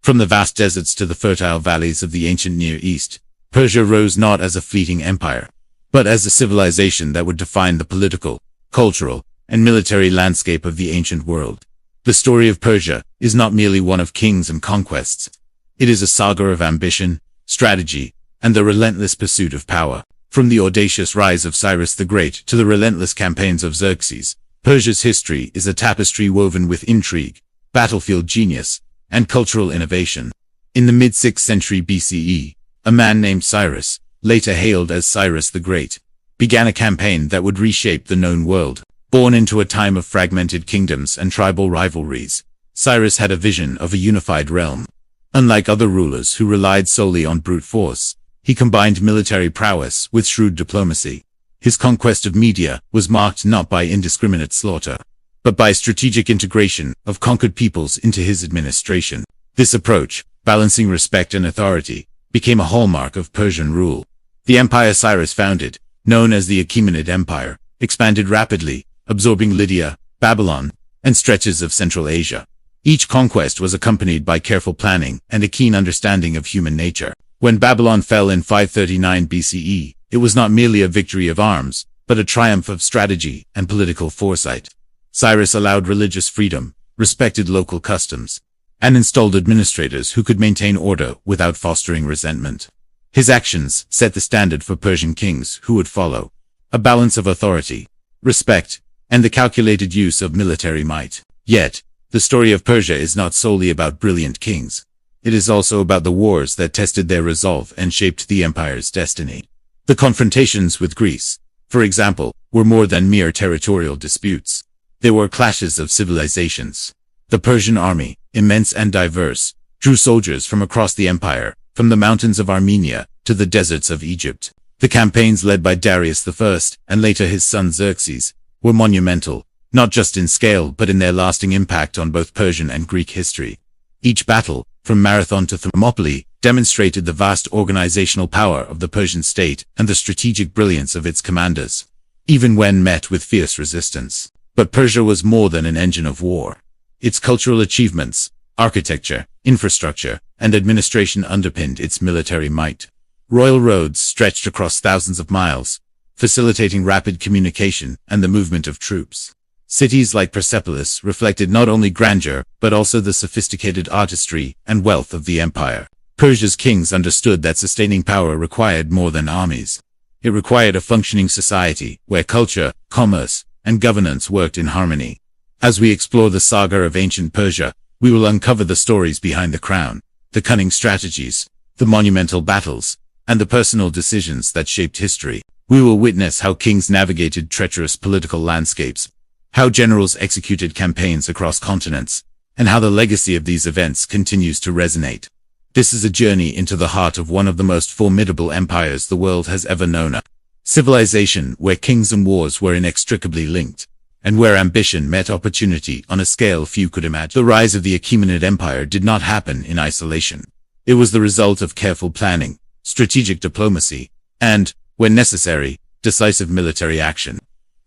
From the vast deserts to the fertile valleys of the ancient Near East, Persia rose not as a fleeting empire, but as a civilization that would define the political, cultural, and military landscape of the ancient world. The story of Persia is not merely one of kings and conquests. It is a saga of ambition, strategy, and the relentless pursuit of power. From the audacious rise of Cyrus the Great to the relentless campaigns of Xerxes, Persia's history is a tapestry woven with intrigue, battlefield genius, and cultural innovation. In the mid-6th century BCE, a man named Cyrus, later hailed as Cyrus the Great, began a campaign that would reshape the known world. Born into a time of fragmented kingdoms and tribal rivalries, Cyrus had a vision of a unified realm. Unlike other rulers who relied solely on brute force, he combined military prowess with shrewd diplomacy. His conquest of Media was marked not by indiscriminate slaughter, but by strategic integration of conquered peoples into his administration. This approach, balancing respect and authority, became a hallmark of Persian rule. The empire Cyrus founded, known as the Achaemenid Empire, expanded rapidly, absorbing Lydia, Babylon, and stretches of Central Asia. Each conquest was accompanied by careful planning and a keen understanding of human nature. When Babylon fell in 539 BCE, it was not merely a victory of arms, but a triumph of strategy and political foresight. Cyrus allowed religious freedom, respected local customs, and installed administrators who could maintain order without fostering resentment. His actions set the standard for Persian kings who would follow: a balance of authority, respect, and the calculated use of military might. Yet, the story of Persia is not solely about brilliant kings. It is also about the wars that tested their resolve and shaped the empire's destiny. The confrontations with Greece, for example, were more than mere territorial disputes. They were clashes of civilizations. The Persian army, immense and diverse, drew soldiers from across the empire, from the mountains of Armenia to the deserts of Egypt. The campaigns led by Darius I and later his son Xerxes were monumental, not just in scale but in their lasting impact on both Persian and Greek history. Each battle, from Marathon to Thermopylae, demonstrated the vast organizational power of the Persian state and the strategic brilliance of its commanders, even when met with fierce resistance. But Persia was more than an engine of war. Its cultural achievements, architecture, infrastructure, and administration underpinned its military might. Royal roads stretched across thousands of miles, facilitating rapid communication and the movement of troops. Cities like Persepolis reflected not only grandeur, but also the sophisticated artistry and wealth of the empire. Persia's kings understood that sustaining power required more than armies. It required a functioning society where culture, commerce, and governance worked in harmony. As we explore the saga of ancient Persia, we will uncover the stories behind the crown, the cunning strategies, the monumental battles, and the personal decisions that shaped history. We will witness how kings navigated treacherous political landscapes, how generals executed campaigns across continents, and how the legacy of these events continues to resonate. This is a journey into the heart of one of the most formidable empires the world has ever known, a civilization where kings and wars were inextricably linked, and where ambition met opportunity on a scale few could imagine. The rise of the Achaemenid Empire did not happen in isolation. It was the result of careful planning, strategic diplomacy, and, when necessary, decisive military action.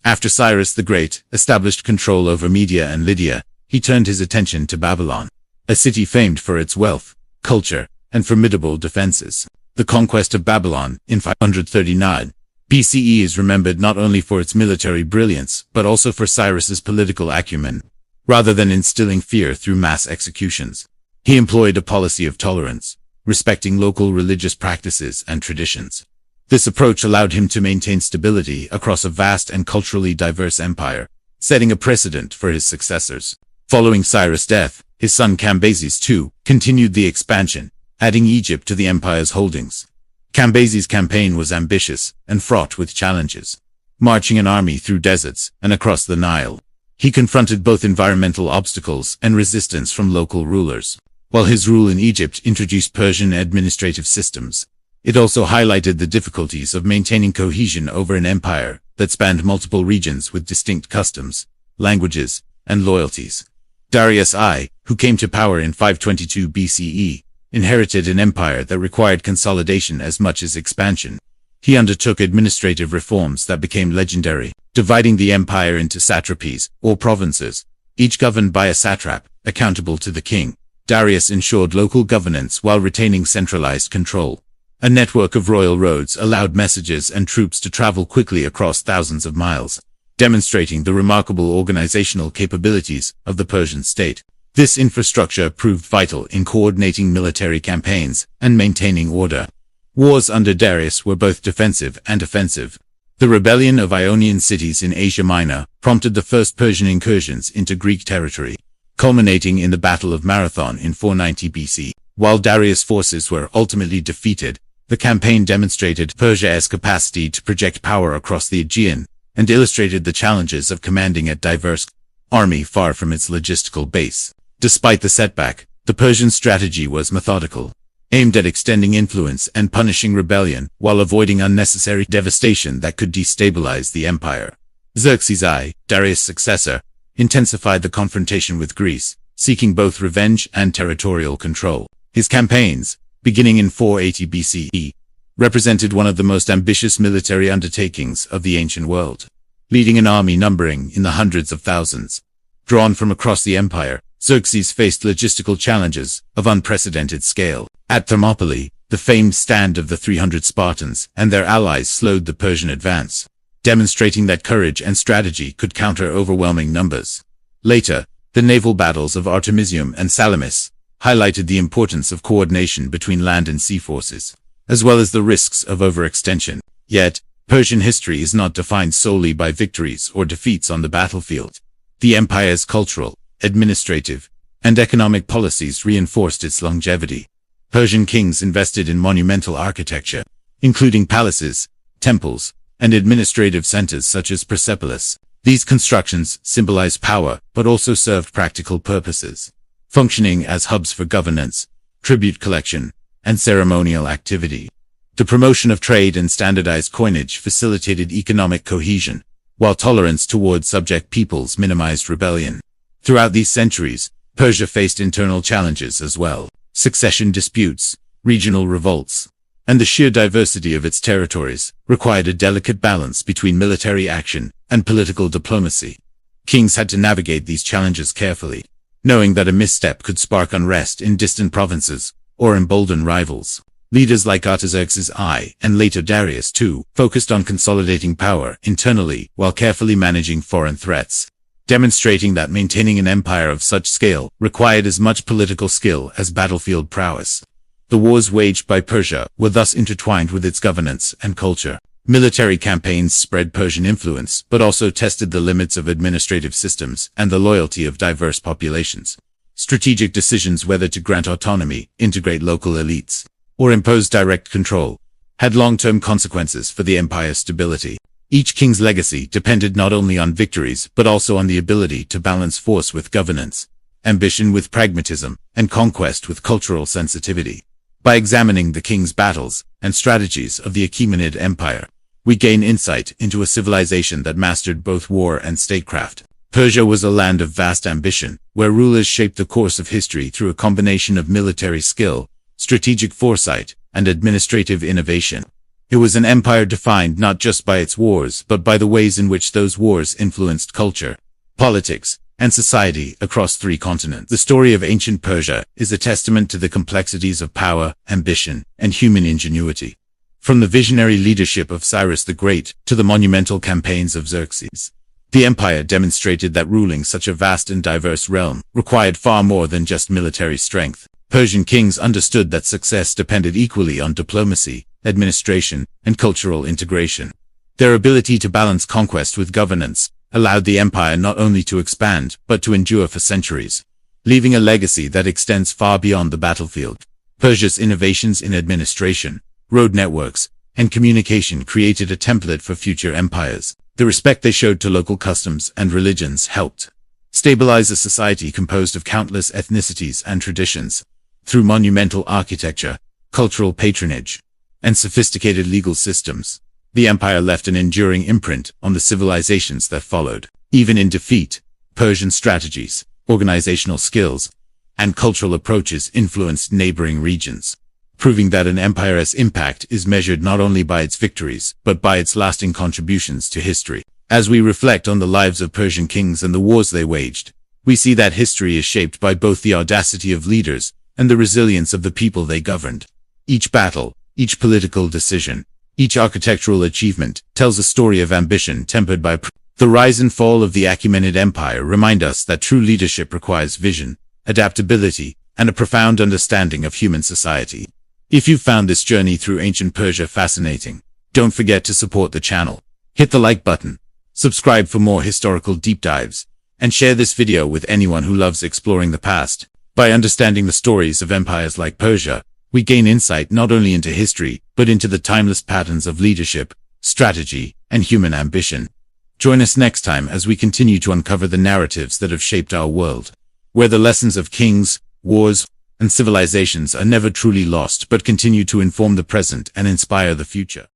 After Cyrus the Great established control over Media and Lydia, he turned his attention to Babylon, a city famed for its wealth, culture, and formidable defenses. The conquest of Babylon in 539 BCE is remembered not only for its military brilliance, but also for Cyrus's political acumen. Rather than instilling fear through mass executions, he employed a policy of tolerance, respecting local religious practices and traditions. This approach allowed him to maintain stability across a vast and culturally diverse empire, setting a precedent for his successors. Following Cyrus' death, his son Cambyses II continued the expansion, adding Egypt to the empire's holdings. Cambyses' campaign was ambitious and fraught with challenges. Marching an army through deserts and across the Nile, he confronted both environmental obstacles and resistance from local rulers. While his rule in Egypt introduced Persian administrative systems, it also highlighted the difficulties of maintaining cohesion over an empire that spanned multiple regions with distinct customs, languages, and loyalties. Darius I, who came to power in 522 BCE, inherited an empire that required consolidation as much as expansion. He undertook administrative reforms that became legendary, dividing the empire into satrapies, or provinces, each governed by a satrap, accountable to the king. Darius ensured local governance while retaining centralized control. A network of royal roads allowed messages and troops to travel quickly across thousands of miles, demonstrating the remarkable organizational capabilities of the Persian state. This infrastructure proved vital in coordinating military campaigns and maintaining order. Wars under Darius were both defensive and offensive. The rebellion of Ionian cities in Asia Minor prompted the first Persian incursions into Greek territory, culminating in the Battle of Marathon in 490 BC. While Darius' forces were ultimately defeated, the campaign demonstrated Persia's capacity to project power across the Aegean and illustrated the challenges of commanding a diverse army far from its logistical base. Despite the setback, the Persian strategy was methodical, aimed at extending influence and punishing rebellion while avoiding unnecessary devastation that could destabilize the empire. Xerxes I, Darius' successor, intensified the confrontation with Greece, seeking both revenge and territorial control. His campaigns, beginning in 480 BCE, represented one of the most ambitious military undertakings of the ancient world, leading an army numbering in the hundreds of thousands. Drawn from across the empire, Xerxes faced logistical challenges of unprecedented scale. At Thermopylae, the famed stand of the 300 Spartans and their allies slowed the Persian advance, demonstrating that courage and strategy could counter overwhelming numbers. Later, the naval battles of Artemisium and Salamis highlighted the importance of coordination between land and sea forces, as well as the risks of overextension. Yet, Persian history is not defined solely by victories or defeats on the battlefield. The empire's cultural, administrative, and economic policies reinforced its longevity. Persian kings invested in monumental architecture, including palaces, temples, and administrative centers such as Persepolis. These constructions symbolize power but also served practical purposes, functioning as hubs for governance, tribute collection, and ceremonial activity. The promotion of trade and standardized coinage facilitated economic cohesion, while tolerance toward subject peoples minimized rebellion. Throughout these centuries, Persia faced internal challenges as well: succession disputes, regional revolts, and the sheer diversity of its territories required a delicate balance between military action and political diplomacy. Kings had to navigate these challenges carefully, knowing that a misstep could spark unrest in distant provinces or embolden rivals. Leaders like Artaxerxes I and later Darius II focused on consolidating power internally while carefully managing foreign threats, demonstrating that maintaining an empire of such scale required as much political skill as battlefield prowess. The wars waged by Persia were thus intertwined with its governance and culture. Military campaigns spread Persian influence, but also tested the limits of administrative systems and the loyalty of diverse populations. Strategic decisions whether to grant autonomy, integrate local elites, or impose direct control had long-term consequences for the empire's stability. Each king's legacy depended not only on victories but also on the ability to balance force with governance, ambition with pragmatism, and conquest with cultural sensitivity. By examining the king's battles and strategies of the Achaemenid Empire, we gain insight into a civilization that mastered both war and statecraft. Persia was a land of vast ambition, where rulers shaped the course of history through a combination of military skill, strategic foresight, and administrative innovation. It was an empire defined not just by its wars but by the ways in which those wars influenced culture, politics, and society across 3 continents. The story of ancient Persia is a testament to the complexities of power, ambition, and human ingenuity. From the visionary leadership of Cyrus the Great to the monumental campaigns of Xerxes, the empire demonstrated that ruling such a vast and diverse realm required far more than just military strength. Persian kings understood that success depended equally on diplomacy, administration, and cultural integration. Their ability to balance conquest with governance allowed the empire not only to expand but to endure for centuries, leaving a legacy that extends far beyond the battlefield. Persia's innovations in administration, road networks, and communication created a template for future empires. The respect they showed to local customs and religions helped stabilize a society composed of countless ethnicities and traditions. Through monumental architecture, cultural patronage, and sophisticated legal systems, the empire left an enduring imprint on the civilizations that followed. Even in defeat, Persian strategies, organizational skills, and cultural approaches influenced neighboring regions, proving that an empire's impact is measured not only by its victories, but by its lasting contributions to history. As we reflect on the lives of Persian kings and the wars they waged, we see that history is shaped by both the audacity of leaders and the resilience of the people they governed. Each battle, each political decision, each architectural achievement tells a story of ambition tempered by the rise and fall of the Achaemenid Empire remind us that true leadership requires vision, adaptability, and a profound understanding of human society. If you found this journey through ancient Persia fascinating, don't forget to support the channel. Hit the like button, subscribe for more historical deep dives, and share this video with anyone who loves exploring the past. By understanding the stories of empires like Persia, we gain insight not only into history, but into the timeless patterns of leadership, strategy, and human ambition. Join us next time as we continue to uncover the narratives that have shaped our world, where the lessons of kings, wars, and civilizations are never truly lost but continue to inform the present and inspire the future.